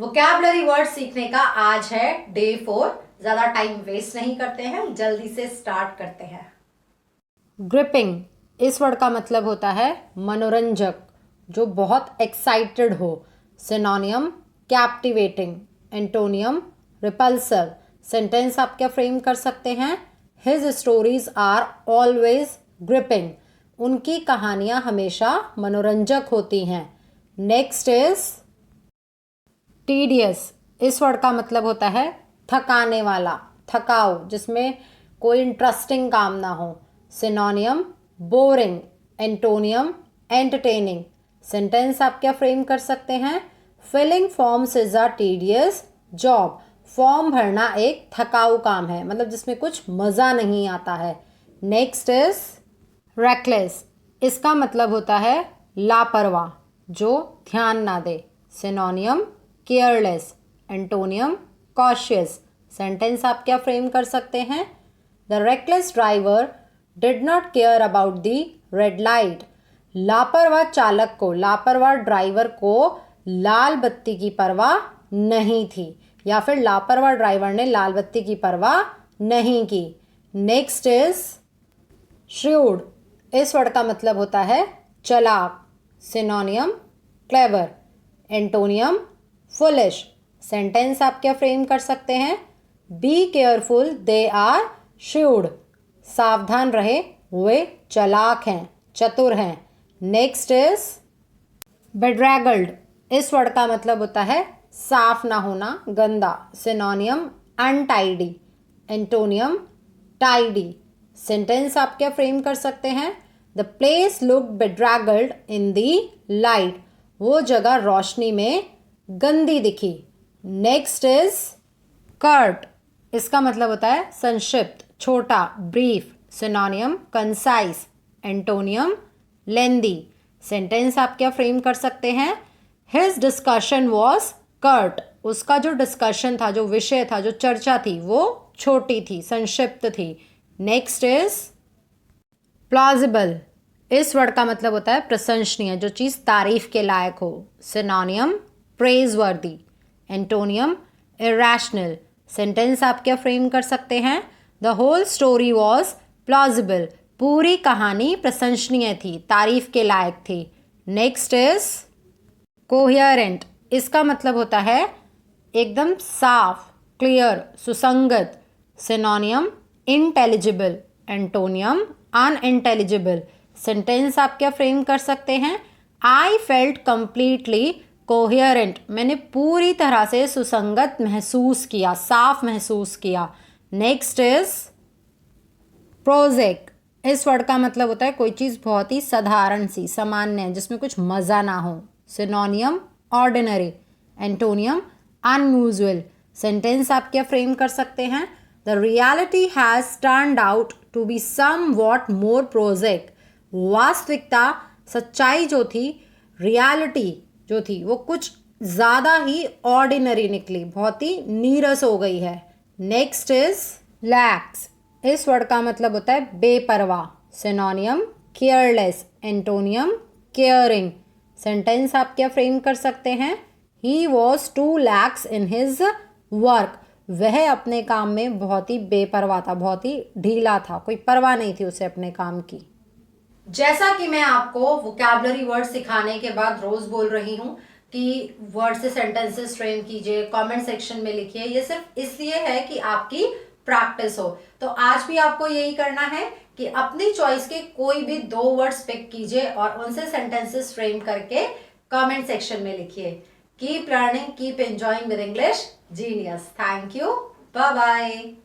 Vocabulary word सीखने का आज है डे 4। ज्यादा टाइम वेस्ट नहीं करते हैं, जल्दी से स्टार्ट करते हैं। ग्रिपिंग, इस वर्ड का मतलब होता है मनोरंजक, जो बहुत एक्साइटेड हो। Synonym captivating, antonym repulsive. Sentence आप क्या फ्रेम कर सकते हैं? His stories are always gripping, उनकी कहानियां हमेशा मनोरंजक होती हैं। नेक्स्ट इज टीडियस, इस वर्ड का मतलब होता है थकाने वाला, थकाऊ, जिसमें कोई इंटरेस्टिंग काम ना हो। Synonym boring, antonym entertaining. Sentence आप क्या फ्रेम कर सकते हैं? Filling forms is a tedious job, form भरना एक थकाऊ काम है, मतलब जिसमें कुछ मज़ा नहीं आता है। नेक्स्ट इज रेकलेस, इसका मतलब होता है लापरवाह, जो ध्यान ना दे। Synonym careless, antonym cautious. Sentence आप क्या फ्रेम कर सकते हैं? The reckless driver did not care about the red light, लापरवाह चालक को, लापरवाह ड्राइवर को लाल बत्ती की परवाह नहीं थी, या फिर लापरवाह ड्राइवर ने लाल बत्ती की परवाह नहीं की। नेक्स्ट इज श्रूड, इस वर्ड का मतलब होता है चालाक। Synonym clever, antonym foolish. Sentence आप क्या फ्रेम कर सकते हैं? Be careful they are shrewd, सावधान रहे, वे चालाक हैं, चतुर हैं। नेक्स्ट इज बेड्रैगल्ड, इस वर्ड का मतलब होता है साफ ना होना, गंदा। Synonym untidy, antonym tidy. Sentence आप क्या फ्रेम कर सकते हैं? The place look bedraggled in the light, वो जगह रोशनी में गंदी दिखी। नेक्स्ट इज कर्ट, इसका मतलब होता है संक्षिप्त, छोटा, ब्रीफ। सिनोनियम कंसाइज, एंटोनियम लेंदी। सेंटेंस आप क्या फ्रेम कर सकते हैं? हिज डिस्कशन वॉज कर्ट, उसका जो डिस्कशन था, जो विषय था, जो चर्चा थी, वो छोटी थी, संक्षिप्त थी। नेक्स्ट इज प्लॉजिबल, इस वर्ड का मतलब होता है प्रशंसनीय, जो चीज़ तारीफ के लायक हो। Synonym praiseworthy, antonym irrational. Sentence आप क्या फ्रेम कर सकते हैं? The whole story was plausible, पूरी कहानी प्रशंसनीय थी, तारीफ के लायक थी। नेक्स्ट इज कोहेरेंट, इसका मतलब होता है एकदम साफ, क्लियर, सुसंगत। सिनोनियम इंटेलिजिबल, एंटोनियम अनइंटेलिजिबल। सेंटेंस आप क्या फ्रेम कर सकते हैं? आई फेल्ट कंप्लीटली कोहेरेंट, मैंने पूरी तरह से सुसंगत महसूस किया, साफ महसूस किया। नेक्स्ट इज प्रोजेक, इस वर्ड का मतलब होता है कोई चीज़ बहुत ही साधारण सी, सामान्य, जिसमें कुछ मज़ा ना हो। Synonym ordinary, antonym unusual. Sentence आप क्या फ्रेम कर सकते हैं? The reality has turned out to be somewhat more prosaic, वास्तविकता, सच्चाई जो थी, रियलिटी जो थी, वो कुछ ज़्यादा ही ऑर्डिनरी निकली, बहुत ही नीरस हो गई है। नेक्स्ट इज लैक्स, इस वर्ड का मतलब होता है बेपरवाह। Synonym careless, antonym caring. Sentence आप क्या फ्रेम कर सकते हैं? He was too lax in his work, वह अपने काम में बहुत ही बेपरवाह था, बहुत ही ढीला था, कोई परवाह नहीं थी उसे अपने काम की। जैसा कि मैं आपको वोकैबुलरी वर्ड सिखाने के बाद रोज बोल रही हूँ कि वर्ड से सेंटेंसेस फ्रेम कीजिए, कमेंट सेक्शन में लिखिए, ये सिर्फ इसलिए है कि आपकी प्रैक्टिस हो। तो आज भी आपको यही करना है कि अपनी चॉइस के कोई भी 2 वर्ड्स पिक कीजिए और उनसे सेंटेंसेस फ्रेम करके कमेंट सेक्शन में लिखिए। Keep learning, keep enjoying with English genius. Thank you, bye bye.